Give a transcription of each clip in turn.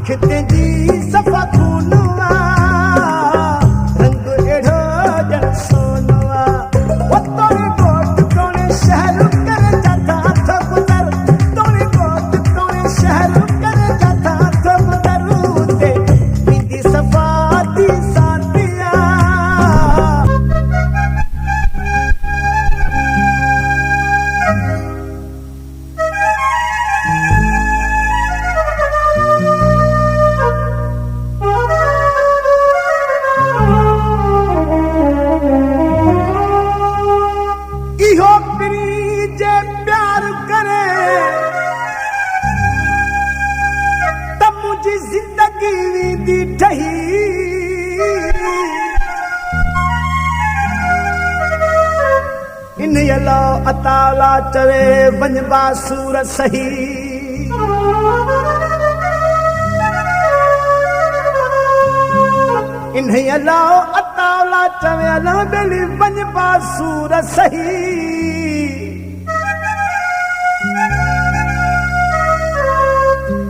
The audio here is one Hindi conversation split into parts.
अखिते जी सफ़ा खूनवा रंग एड़ो जन सोनवा वो तोरे गोट तोरे शहर करे जाता तो गुजर तोरे गोट तोरे शहर करे जाता तो गुजर ते बिंदी सफ़ा दी साथिया इहो पीरी जे प्यार करे त मुझी जिंदगी दी ठही इन यलो अताला चवे वंजबा सूर सही इन यलो अताला चवे लो बेली वंजबा सूर सही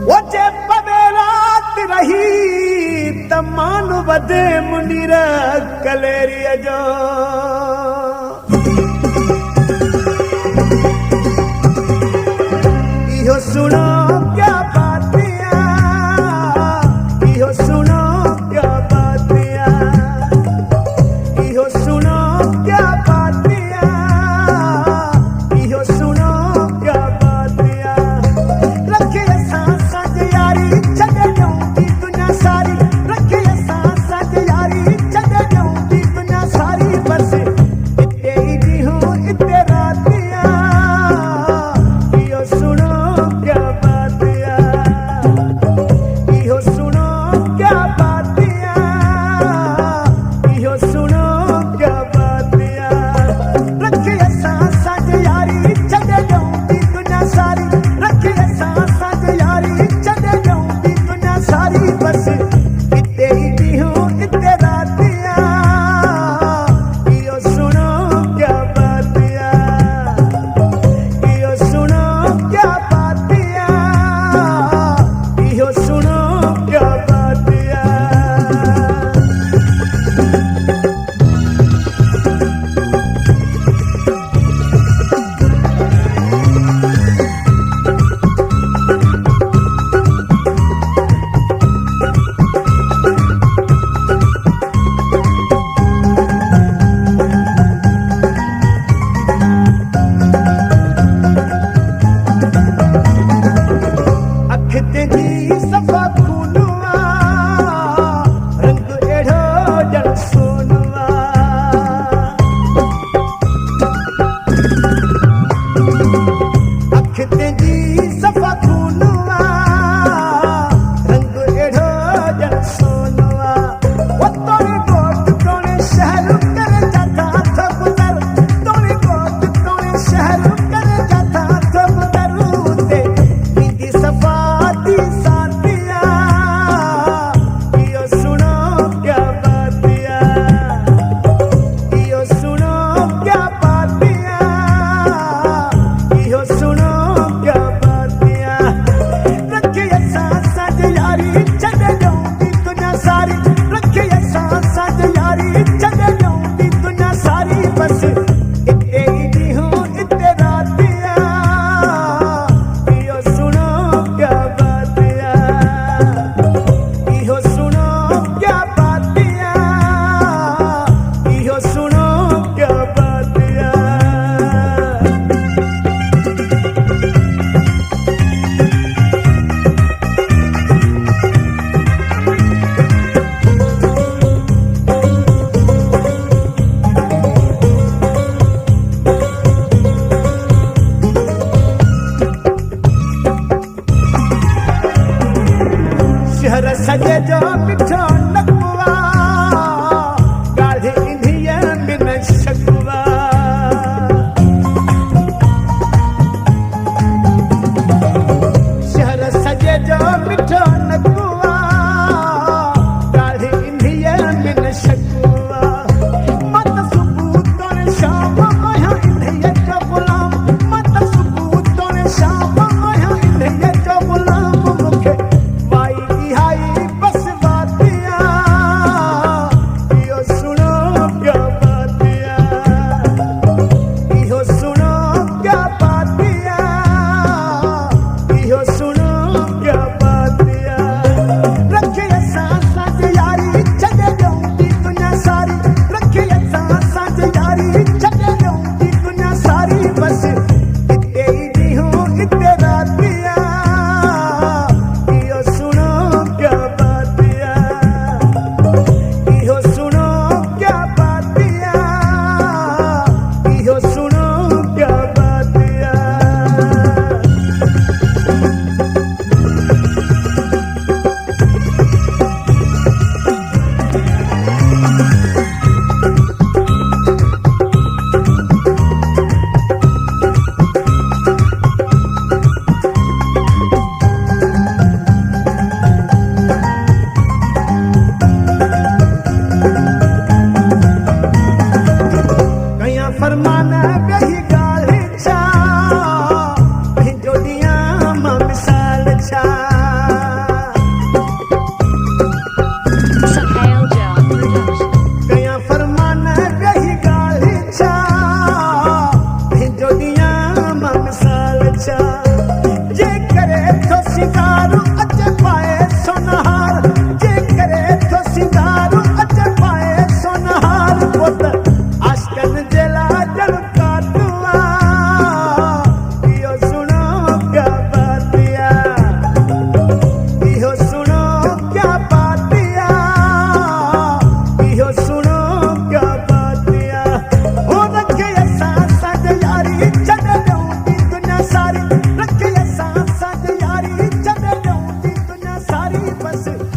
वो जे पवेरात रही तमान वदे मुनीर कलेरिया जो इहो सुनो क्या बातियां इहो सुनो क्या बातियां इहो सुनो क्या बातियां इहो सुनो क्या बातियां रखे सांस यारी छॾे ॾियूं थी दुनिया सारी रखे सांस यारी छॾे ॾियूं थी दुनिया सारी बस इते ई ॾींहं इते रातियां इहो सुनो क्या बातियां इहो सुनो क्या बातियां इहो सुनो क्या बातियां रखे सांस यारी छॾे ॾियूं थी दुनिया सारी रखे सांस यारी छॾे ॾियूं थी दुनिया सारी बस इते ई ॾींहं इते रातियां इहो सुनो क्या बातियां इहो सुनो क्या बातियां इहो सुनो क्या बातियां अखिते जी सफ़ा खूनवा रंग एड़ो जन सोनवा अखिते जी सफ़ा खूनवा रंग एड़ो जन सोनवा वो तोरे गोट तोरे शहर करे जाता तो गुजर तोरे गोट तोरे शहर करे जाता तो गुजर ते बिंदी सफ़ा दी साथिया इहो सुनो क्या बातियां इहो सुनो क्या बातियां इहो सुनो क्या बातियां रखे सांस यारी छॾे ॾियूं थी दुनिया सारी रखे सांस यारी छॾे ॾियूं थी दुनिया सारी बस इते ई ॾींहं इते रातियां इहो सुनो क्या बातियां इहो सुनो क्या बातियां इहो सुनो क्या बातियां शहर सजे जो मिठो नकवा गाढ़े इंधिया बिन शकवा शहर सजे जो मिठो नकवा गाढ़े इंधिया बिन शकवा मत सुबह तोरे शाम आया इंधिया जो गुलाम मत सुबह तोरे शाम आया इंधिया जो गुलाम मुखे वाई से